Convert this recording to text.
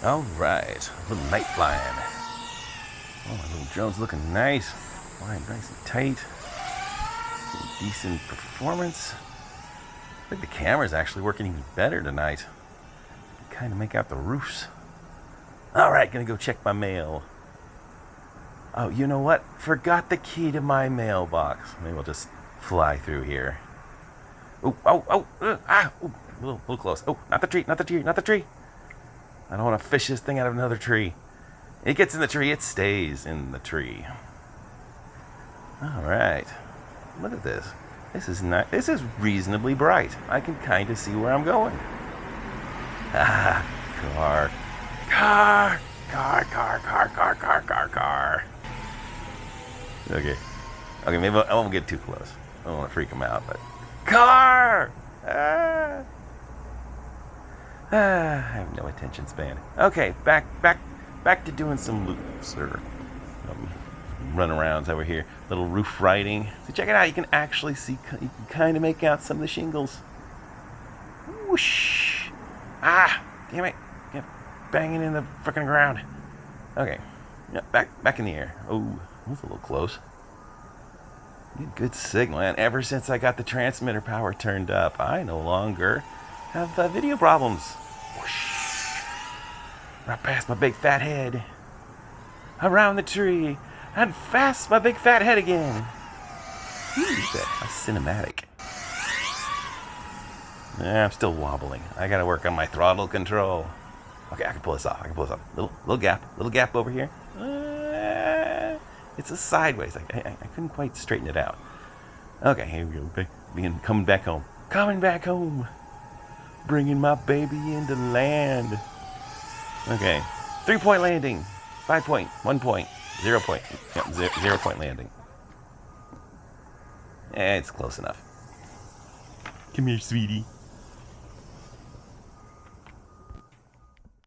Alright, a little night flying. Oh, my little drone's looking nice. Flying nice and tight. Some decent performance. I think the camera's actually working even better tonight. You can kind of make out the roofs. Alright, gonna go check my mail. Oh, you know what? Forgot the key to my mailbox. Maybe we'll just fly through here. Oh, a little close. Oh, not the tree, not the tree, not the tree. I don't want to fish this thing out of another tree. It gets in the tree, it stays in the tree. Alright. Look at this. This is not. This is reasonably bright. I can kind of see where I'm going. Ah, car. Okay, maybe I won't get too close. I don't want to freak him out, but... Car! I have no attention span. Okay, back to doing some loops, or runarounds over here. Little roof riding. So check it out, you can actually see, you can kind of make out some of the shingles. Whoosh! Ah! Damn it! Kept banging in the frickin' ground. Okay, yeah, back in the air. Oh, that's a little close. Good signal, and ever since I got the transmitter power turned up, I no longer have video problems. Whoosh. Right past my big fat head. Around the tree. And past my big fat head again. A cinematic. I'm still wobbling. I gotta work on my throttle control. Okay, I can pull this off. Little gap over here. It's a sideways. I couldn't quite straighten it out. Okay, here we go. Coming back home. Coming back home. Bringing my baby into land. Okay. 3-point landing. 5 point. 1 point. 0 point. Yep, 0 point landing. It's close enough. Come here, sweetie.